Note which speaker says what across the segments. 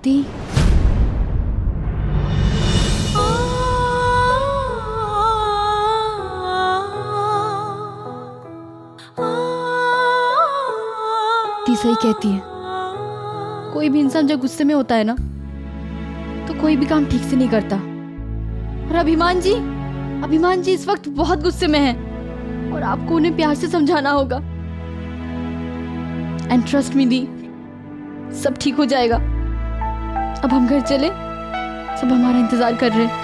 Speaker 1: आरती। ती सही कहती है, कोई भी इंसान जब गुस्से में होता है ना तो कोई भी काम ठीक से नहीं करता। और अभिमान जी इस वक्त बहुत गुस्से में हैं और आपको उन्हें प्यार से समझाना होगा। एंड ट्रस्ट मी दी, सब ठीक हो जाएगा। अब हम घर चले, सब हमारा इंतजार कर रहे हैं।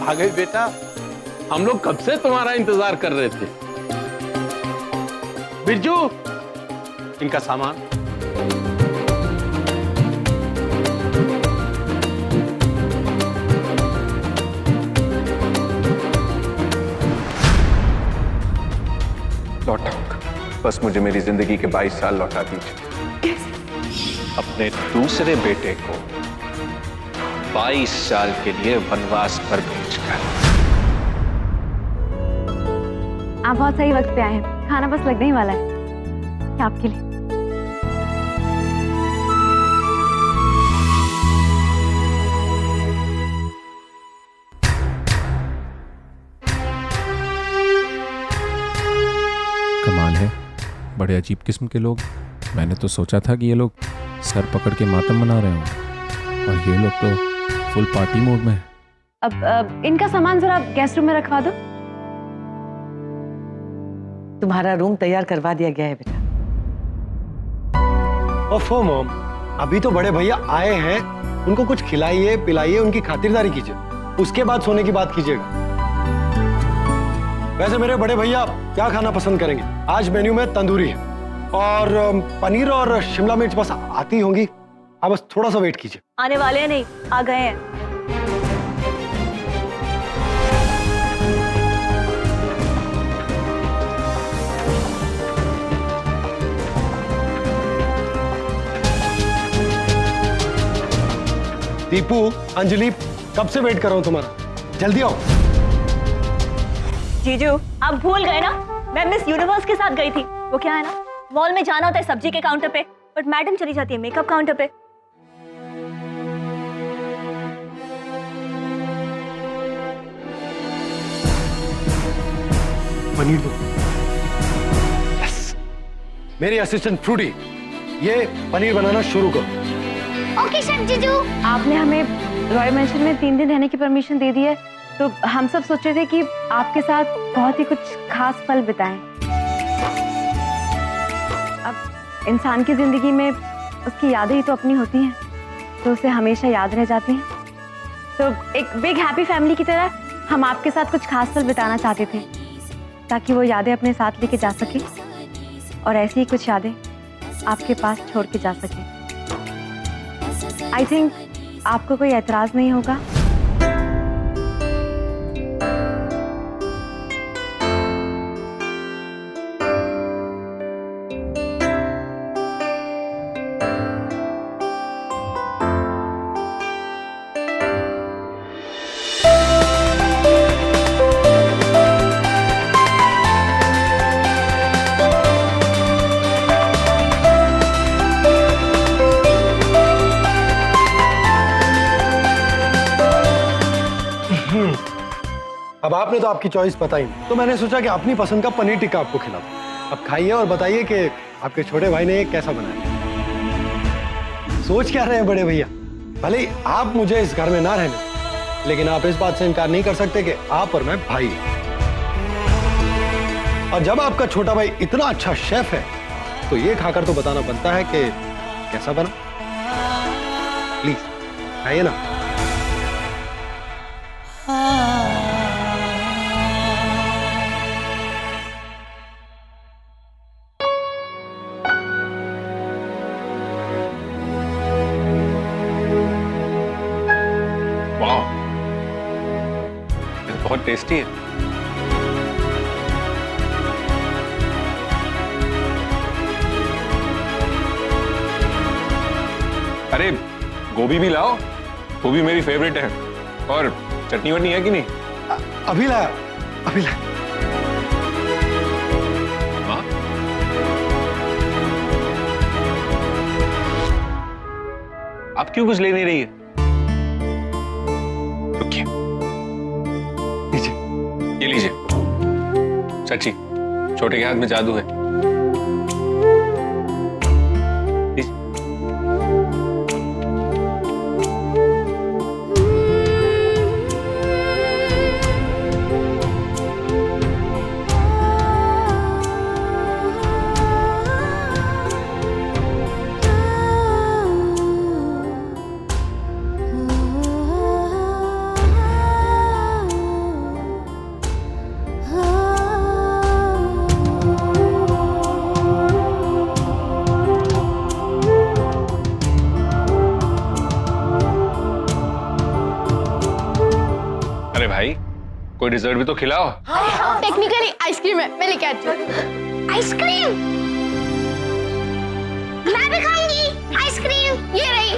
Speaker 2: आ गई बेटा, हम लोग कब से तुम्हारा इंतजार कर रहे थे। बिरजू, इनका सामान।
Speaker 3: लौटाऊंगा, बस मुझे मेरी जिंदगी के 22 साल लौटा दीजिए।
Speaker 4: अपने दूसरे बेटे को 22 साल के लिए वनवास पर भेजकर।
Speaker 5: आप बहुत सही वक्त पे आए हैं, खाना बस लगने ही वाला है आपके लिए।
Speaker 6: कमाल है, बड़े अजीब किस्म के लोग। मैंने तो सोचा था कि ये लोग सर पकड़ के मातम मना रहे हों, और ये लोग तो फुल पार्टी मोड में है।
Speaker 5: अब इनका सामान जरा गेस्ट रूम में रखवा दो।
Speaker 7: तुम्हारा रूम तैयार करवा दिया गया है बेटा।
Speaker 8: ओफो मॉम, अभी तो बड़े भैया आए हैं, उनको कुछ खिलाइए पिलाइए, उनकी खातिरदारी कीजिए, उसके बाद सोने की बात कीजिएगा। वैसे मेरे बड़े भैया क्या खाना पसंद करेंगे? आज मेन्यू में तंदूरी है और पनीर और शिमला मिर्च बस आती होंगी। आप बस थोड़ा सा वेट कीजिए।
Speaker 5: आने वाले हैं, नहीं आ गए हैं।
Speaker 8: दीपू, अंजलि, कब से वेट कर रहा हूं तुम्हारा, जल्दी आओ।
Speaker 9: जीजू, आप भूल गए ना, मैं मिस यूनिवर्स के साथ गई थी। वो क्या है ना, मॉल में जाना होता है सब्जी के काउंटर पे, बट मैडम चली जाती है मेकअप काउंटर पे।
Speaker 8: पनीर दो। यस, मेरी असिस्टेंट फ्रूटी, ये पनीर बनाना शुरू करो।
Speaker 5: ओके शेफ जीजू। आपने हमें रॉयल मेंशन में 3 दिन रहने की परमिशन दे दी है, तो हम सब सोच रहे थे कि आपके साथ बहुत ही कुछ खास पल बिताएं। अब इंसान की जिंदगी में उसकी यादें ही तो अपनी होती हैं, तो उसे हमेशा याद रह जाती हैं। तो एक बिग हैप्पी फैमिली की तरह हम आपके साथ कुछ खास पल बिताना चाहते थे, ताकि वो यादें अपने साथ लेके जा सके और ऐसी ही कुछ यादें आपके पास छोड़ के जा सके। आई थिंक आपको कोई एतराज नहीं होगा।
Speaker 8: अब आपने तो आपकी चॉइस बताई नहीं, तो मैंने सोचा कि अपनी पसंद का पनीर टिक्का आपको खिला दूं। अब खाइए और बताइए कि आपके छोटे भाई ने ये कैसा बनाया। सोच क्या रहे हैं बड़े भैया, भले ही आप मुझे इस घर में ना रहने, लेकिन आप इस बात से इनकार नहीं कर सकते कि आप और मैं भाई हैं। और जब आपका छोटा भाई इतना अच्छा शेफ है, तो ये खाकर तो बताना बनता है कि कैसा बना। प्लीज खाइए ना।
Speaker 4: टेस्टी है। अरे गोभी भी लाओ, गोभी मेरी फेवरेट है। और चटनी वटनी है कि नहीं?
Speaker 8: अभी लाया, अभी लाया।
Speaker 4: हाँ? आप क्यों कुछ ले नहीं रही है? रुकिए,
Speaker 8: लीजिए।
Speaker 4: ये लीजिए। सच्ची, छोटे के हाथ में जादू है। लीजिए। अरे भाई, कोई डिजर्ट भी तो खिलाओ।
Speaker 1: टेक्निकली आइसक्रीम है, मैं लेके आती हूँ।
Speaker 10: आइसक्रीम मैं भी खाऊंगी आइसक्रीम। ये रही।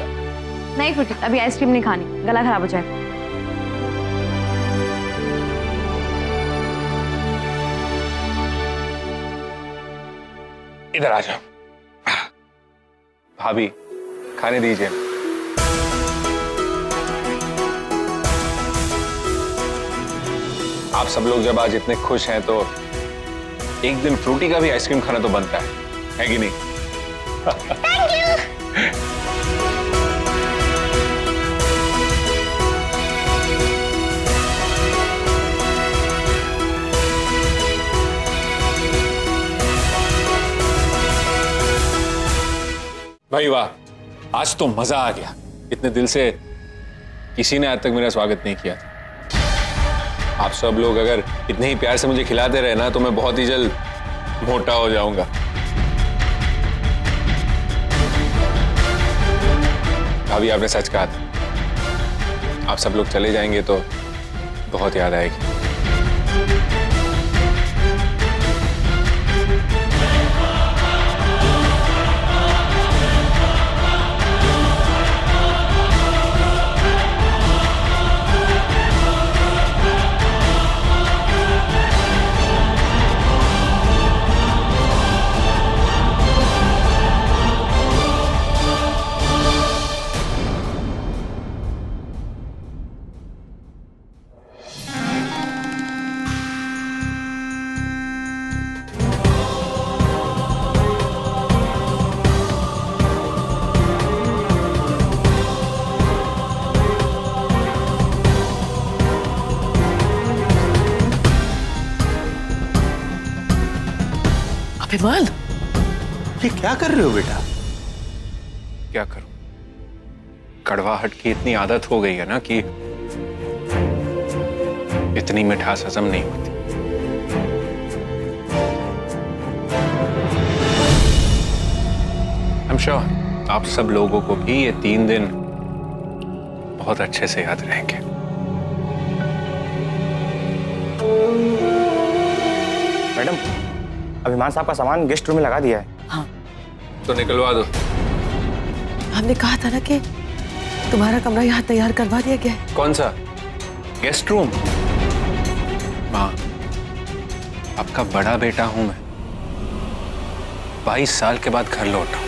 Speaker 5: नहीं फ्रूटी, अभी आइसक्रीम नहीं खानी, गला खराब हो जाएगा।
Speaker 4: इधर आ जाओ। भाभी, खाने दीजिए। आप सब लोग जब आज इतने खुश हैं तो एक दिन फ्रूटी का भी आइसक्रीम खाना तो बनता है कि नहीं?
Speaker 10: Thank you.
Speaker 4: भाई वाह, आज तो मजा आ गया। इतने दिल से किसी ने आज तक मेरा स्वागत नहीं किया था। आप सब लोग अगर इतने ही प्यार से मुझे खिलाते रहे ना तो मैं बहुत ही जल्द मोटा हो जाऊंगा। अभी आपने सच कहा था, आप सब लोग चले जाएंगे तो बहुत याद आएगी।
Speaker 7: अभिमान, ये क्या कर रहे हो बेटा?
Speaker 4: क्या करूं, कड़वाहट की इतनी आदत हो गई है ना कि इतनी मिठास हजम नहीं होती। I'm sure आप सब लोगों को भी ये 3 दिन बहुत अच्छे से याद रहेंगे।
Speaker 11: मैडम, अभिमान साहब का सामान गेस्ट रूम में लगा दिया है।
Speaker 7: हाँ,
Speaker 4: तो निकलवा दो।
Speaker 7: हमने कहा था ना कि तुम्हारा कमरा यहाँ तैयार करवा दिया गया है।
Speaker 4: कौन सा गेस्ट रूम? माँ, आपका बड़ा बेटा हूं मैं। 22 साल के बाद घर लौटा हूं।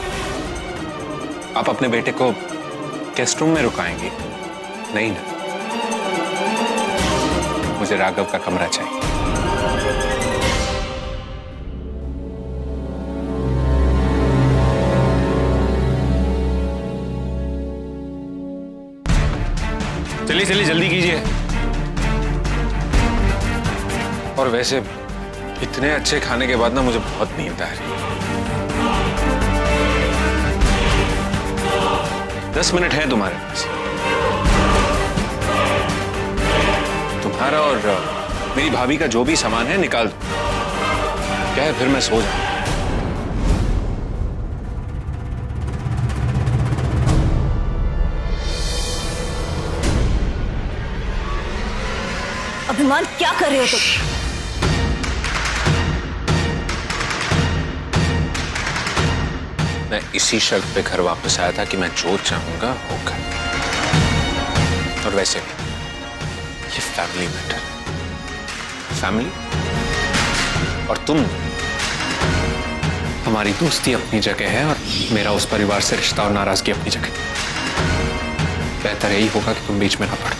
Speaker 4: आप अपने बेटे को गेस्ट रूम में रुकाएंगे? नहीं ना, मुझे राघव का कमरा चाहिए। चलिए चलिए जल्दी कीजिए। और वैसे इतने अच्छे खाने के बाद ना मुझे बहुत नींद आ रही है। 10 मिनट है तुम्हारे पास। तुम्हारा और मेरी भाभी का जो भी सामान है निकाल दो। क्या है, फिर मैं सो जाऊं।
Speaker 7: अभिमान
Speaker 9: अभिमान क्या कर रहे हो तुम?
Speaker 4: मैं इसी शर्त पे घर वापस आया था कि मैं जो चाहूंगा होगा। और वैसे भी ये फैमिली मैटर है। फैमिली और तुम, हमारी दोस्ती अपनी जगह है और मेरा उस परिवार से रिश्ता और नाराजगी अपनी जगह। बेहतर यही होगा कि तुम बीच में ना पड़ो,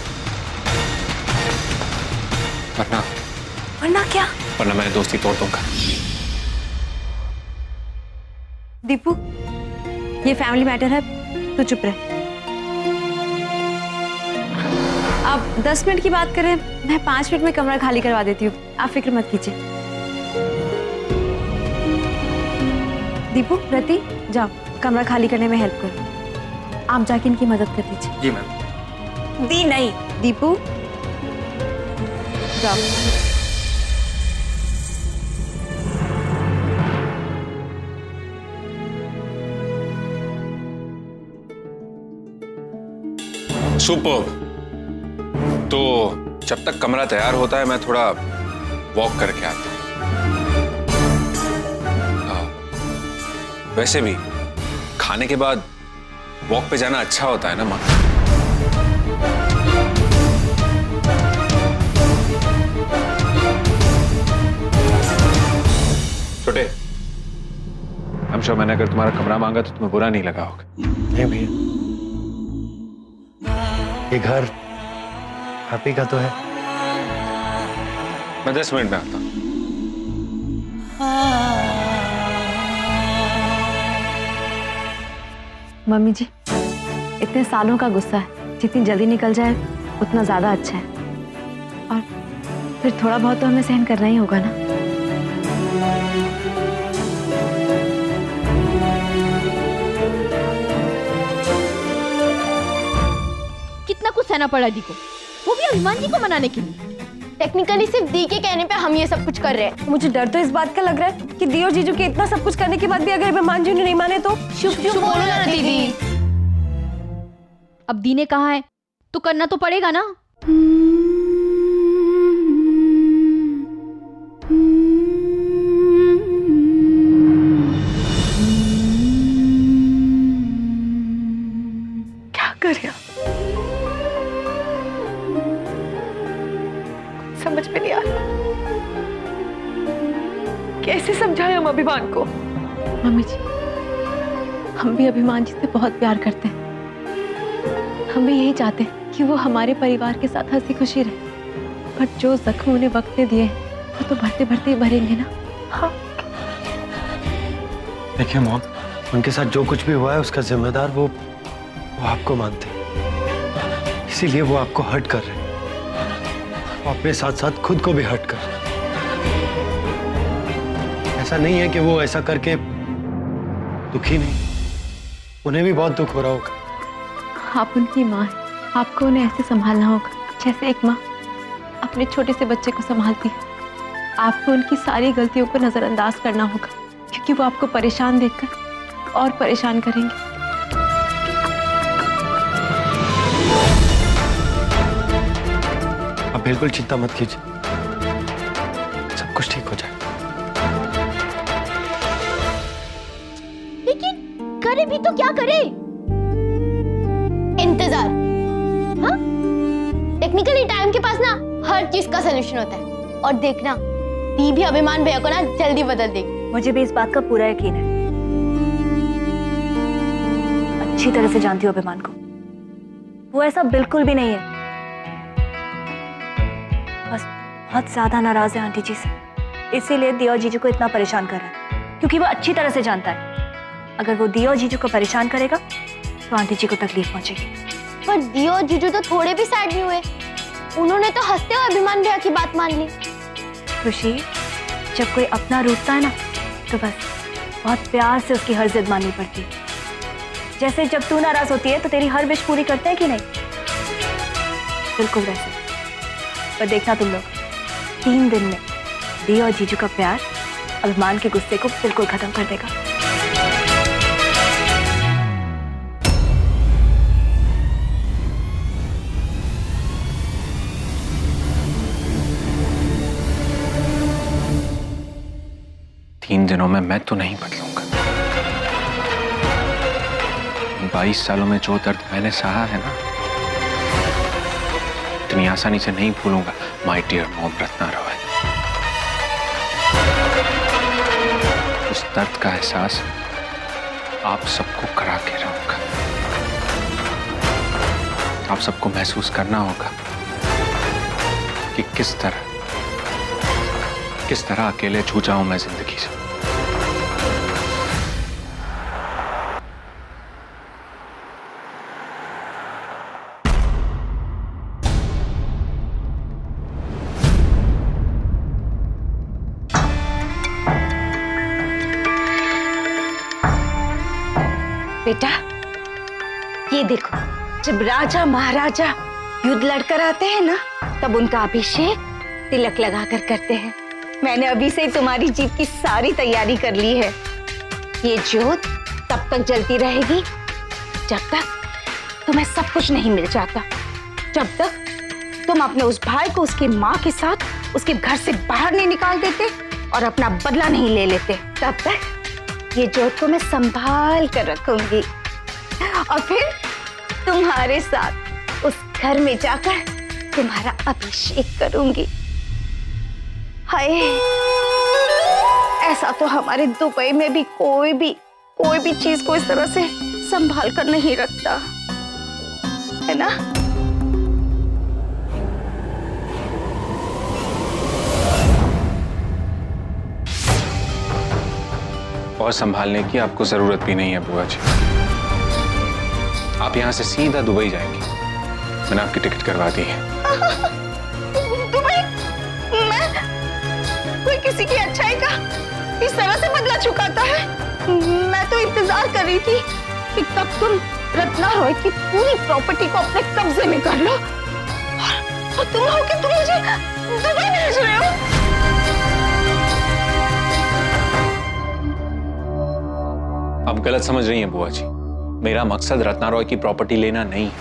Speaker 4: वरना
Speaker 9: क्या?
Speaker 4: वरना मैं दोस्ती तोड़ दूंगा।
Speaker 5: दीपू, ये फैमिली मैटर है, तू चुप रह। आप 10 मिनट की बात करें, मैं 5 मिनट में कमरा खाली करवा देती हूँ, आप फिक्र मत कीजिए। दीपू, रति, जाओ कमरा खाली करने में हेल्प करो। आप जाके इनकी मदद कर दीजिए।
Speaker 11: जी मैम।
Speaker 9: दी नहीं।
Speaker 5: दीपू, जाओ।
Speaker 4: सुपर्ब। तो जब तक कमरा तैयार होता है मैं थोड़ा वॉक करके आता हूँ। वैसे भी खाने के बाद वॉक पे जाना अच्छा होता है ना माँ? छोटे, हम श्योर मैंने अगर तुम्हारा कमरा मांगा तो तुम्हें बुरा नहीं लगा होगा।
Speaker 8: नहीं भैया, ये घर आप ही का तो है।
Speaker 4: मैं 10 मिनट में आता हूँ।
Speaker 5: मम्मी जी, इतने सालों का गुस्सा है, जितनी जल्दी निकल जाए उतना ज्यादा अच्छा है। और फिर थोड़ा बहुत तो हमें सहन करना ही होगा ना।
Speaker 1: कितना कुछ सहना पड़ा दी को, वो भी अभिमान जी को मनाने के लिए।
Speaker 10: टेक्निकली सिर्फ दी के कहने पे हम ये सब कुछ कर रहे हैं।
Speaker 5: मुझे डर तो इस बात का लग रहा है कि दी और जीजू के इतना सब कुछ करने के बाद भी अगर अभिमान जी ने नहीं माने तो।
Speaker 10: चुप बोलो ना दीदी।
Speaker 1: अब दी ने कहा है तो करना तो पड़ेगा ना।
Speaker 7: क्या कर रहे हो? समझ में नहीं आ रहा कैसे समझाएं हम अभिमान को।
Speaker 5: मम्मी जी, हम भी अभिमान जी से बहुत प्यार करते हैं। हम भी यही चाहते हैं कि वो हमारे परिवार के साथ हंसी खुशी रहे। पर जो जख्म उन्हें वक्त ने दिए वो तो भरते भरते ही भरेंगे ना।
Speaker 7: हाँ।
Speaker 8: देखिए मॉम, उनके साथ जो कुछ भी हुआ है उसका जिम्मेदार वो आपको मानते हैं, इसीलिए वो आपको हर्ट कर रहे हैं। वो अपने साथ साथ खुद को भी हर्ट कर रहे हैं। ऐसा नहीं है कि वो ऐसा करके दुखी नहीं, उन्हें भी बहुत दुख हो रहा होगा।
Speaker 5: आप उनकी माँ हैं, आपको उन्हें ऐसे संभालना होगा जैसे एक माँ अपने छोटे से बच्चे को संभालती है। आपको उनकी सारी गलतियों को नजरअंदाज करना होगा, क्योंकि वो आपको परेशान देखकर और परेशान करेंगे।
Speaker 8: आप बिल्कुल चिंता मत कीजिए, सब कुछ ठीक हो जाएगा।
Speaker 1: लेकिन करे भी तो क्या करे?
Speaker 10: इंतजार। हाँ, टेक्निकली टाइम के पास ना हर चीज का सलूशन होता है। और देखना, दी भी अभिमान भैया को ना जल्दी बदल देगी।
Speaker 9: मुझे भी इस बात का पूरा यकीन है। अच्छी तरह से जानती हूँ अभिमान को, वो ऐसा बिल्कुल भी नहीं है। बस बहुत ज्यादा नाराज है आंटी जी से, इसीलिए दी और जीजू को इतना परेशान कर रहा है, क्योंकि वो अच्छी तरह से जानता है अगर वो दी और जीजू को परेशान करेगा तो आंटी जी को तकलीफ पहुंचेगी।
Speaker 10: पर दी और जीजू तो थोड़े भी साइड नहीं हुए, उन्होंने तो हंसते हुए अभिमान भैया की बात मान ली।
Speaker 9: खुशी, जब कोई अपना रूठता है ना तो बस बहुत प्यार से उसकी हर जिद माननी पड़ती है। जैसे जब तू नाराज होती है तो तेरी हर विश पूरी करते हैं कि नहीं, बिल्कुल वैसे। पर देखना तुम लोग, 3 दिन में दी और जीजू का प्यार अभिमान के गुस्से को बिल्कुल खत्म कर देगा।
Speaker 3: 3 दिनों में मैं तो नहीं बदलूंगा। 22 सालों में जो दर्द मैंने सहा है ना, इतनी आसानी से नहीं भूलूंगा। My dear mom Ratna Roy. उस दर्द का एहसास आप सबको करा के रहूंगा। आप सबको महसूस करना होगा कि किस तरह अकेले जूझा हूं मैं जिंदगी से।
Speaker 12: बेटा, ये देखो, जब राजा महाराजा युद्ध लड़कर आते हैं ना, तब उनका अभिषेक तिलक लगाकर करते हैं। मैंने अभी से तुम्हारी जीत की सारी तैयारी कर ली है। ये ज्योत तब तक जलती रहेगी जब तक तुम्हें सब कुछ नहीं मिल जाता, जब तक तुम अपने उस भाई को उसकी माँ के साथ उसके घर से बाहर नहीं निकाल देते और अपना बदला नहीं ले लेते। तब तक ये ज्योत को मैं संभाल कर रखूंगी और फिर तुम्हारे साथ उस घर में जाकर तुम्हारा अभिषेक करूंगी। हाय, ऐसा तो हमारे दुबई में भी कोई भी चीज को इस तरह से संभाल कर नहीं रखता है ना।
Speaker 3: और संभालने की आपको जरूरत भी नहीं है बुआ जी। आप यहां से सीधा दुबई जाएंगे। मैंने आपकी टिकट करवा दी है।
Speaker 12: दुबई? मैं? कोई किसी की अच्छाई का इस तरह से बदला चुकाता है? मैं तो इंतजार कर रही थी कि कब तुम रत्ना रॉय की पूरी प्रॉपर्टी को अपने कब्जे में कर लो और तुम हो कि तुम मुझे दुबई भेज रहे हो।
Speaker 3: आप गलत समझ रही हैं बुआ जी। मेरा मकसद रत्ना रॉय की प्रॉपर्टी लेना नहीं है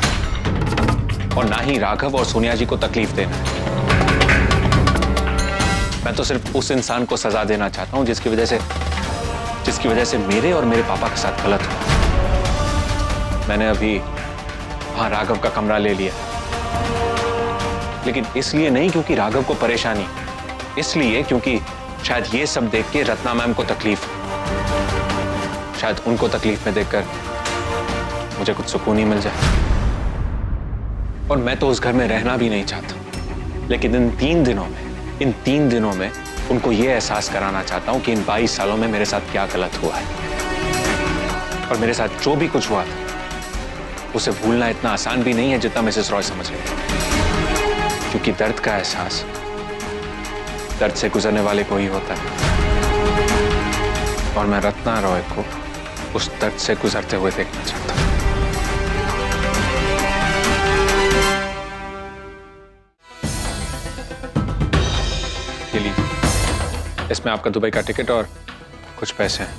Speaker 3: और ना ही राघव और सोनिया जी को तकलीफ देना है। मैं तो सिर्फ उस इंसान को सजा देना चाहता हूं जिसकी वजह से मेरे और मेरे पापा के साथ गलत हुआ। मैंने अभी वहां राघव का कमरा ले लिया, लेकिन इसलिए नहीं क्योंकि राघव को परेशानी, इसलिए क्योंकि शायद ये सब देख के रत्ना मैम को तकलीफ, शायद उनको तकलीफ में देखकर मुझे कुछ सुकून ही मिल जाए। और मैं तो उस घर में रहना भी नहीं चाहता, लेकिन इन 3 दिनों में उनको ये एहसास कराना चाहता हूं कि इन 22 सालों में मेरे साथ क्या गलत हुआ है। और मेरे साथ जो भी कुछ हुआ था उसे भूलना इतना आसान भी नहीं है जितना मिसेस रॉय समझ रही है, क्योंकि दर्द का एहसास दर्द से गुजरने वाले को ही होता है। और मैं रत्ना रॉय को उस दर्द से गुजरते हुए देखना चाहता हूं। ये लीजिए, इसमें आपका दुबई का टिकट और कुछ पैसे हैं।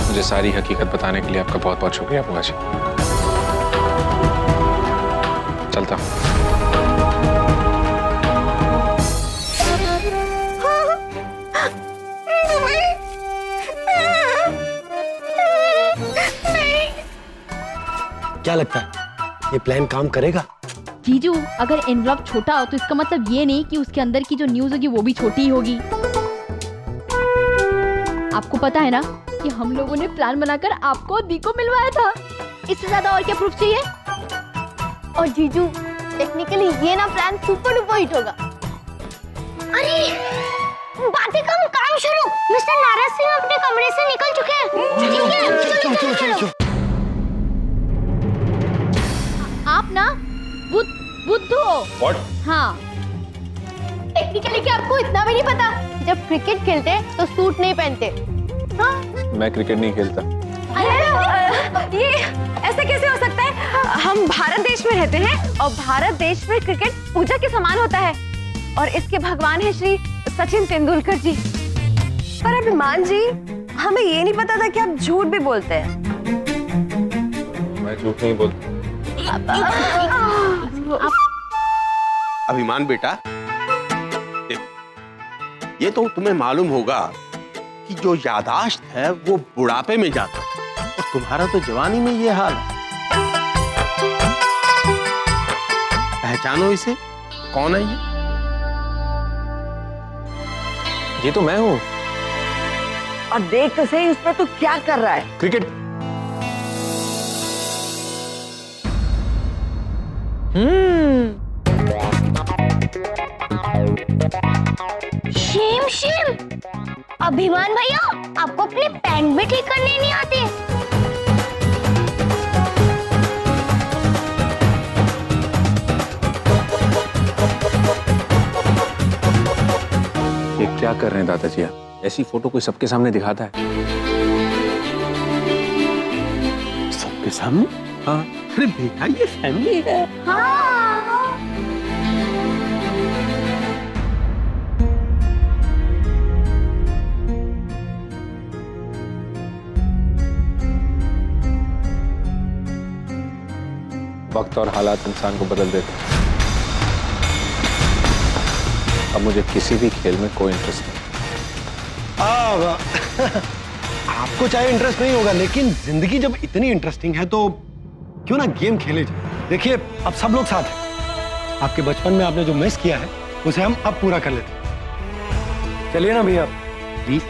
Speaker 3: मुझे सारी हकीकत बताने के लिए आपका बहुत बहुत शुक्रिया बुआ जी। चलता हूं।
Speaker 8: क्या लगता है ये प्लान काम करेगा?
Speaker 1: जीजू, अगर एनवलप छोटा हो तो इसका मतलब ये नहीं कि उसके अंदर की जो न्यूज होगी वो भी छोटी ही होगी। आपको पता है ना कि हम लोगों ने प्लान बनाकर आपको दी को मिलवाया था। इससे ज्यादा और क्या प्रूफ चाहिए?
Speaker 10: और जीजू, टेक्निकली ये ना प्लान सुपर डुपर हिट होगा। अरे बातें कम, काम शुरू। मिस्टर नाराज सिंह अपने कमरे से निकल चुके हैं। ठीक है, चलो।
Speaker 1: आप ना बुद्धू हो।
Speaker 4: What?
Speaker 1: हाँ,
Speaker 10: टेक्निकली क्या आपको इतना भी नहीं पता? जब क्रिकेट खेलते तो सूट नहीं पहनते। हाँ?
Speaker 3: मैं क्रिकेट नहीं खेलता।
Speaker 5: ये ऐसा कैसे हो सकता है? हम भारत देश में रहते हैं और भारत देश में क्रिकेट पूजा के समान होता है और इसके भगवान है श्री सचिन तेंदुलकर जी। पर अभिमान जी, हमें ये नहीं पता था कि आप झूठ भी बोलते हैं।
Speaker 3: मैं झूठ नहीं बोलता।
Speaker 2: अभिमान बेटा, ये तो तुम्हें मालूम होगा कि जो यादाश्त है वो बुढ़ापे में जाता है, और तुम्हारा तो जवानी में ये हाल है। पहचानो इसे, कौन है
Speaker 3: ये तो मैं हूँ।
Speaker 7: और देख तो सही उसमें तू क्या कर रहा है।
Speaker 3: क्रिकेट।
Speaker 10: शेम शेम, अभिमान भैया आपको अपने पैंट भी ठीक करने नहीं आते।
Speaker 3: ये क्या कर रहे हैं दादाजी आप? ऐसी फोटो कोई सबके सामने दिखाता है?
Speaker 2: सबके सामने?
Speaker 3: हाँ।
Speaker 2: अरे बेटा ये फैमिली है।
Speaker 3: वक्त और हालात इंसान को बदल देते हैं। अब मुझे किसी भी खेल में कोई इंटरेस्ट नहीं।
Speaker 8: आपको चाहे इंटरेस्ट नहीं होगा, लेकिन जिंदगी जब इतनी इंटरेस्टिंग है तो क्यों ना गेम खेले जाए। देखिए अब सब लोग साथ हैं। आपके बचपन में आपने जो मिस किया है उसे हम अब पूरा कर लेते हैं। चलिए ना भैया प्लीज।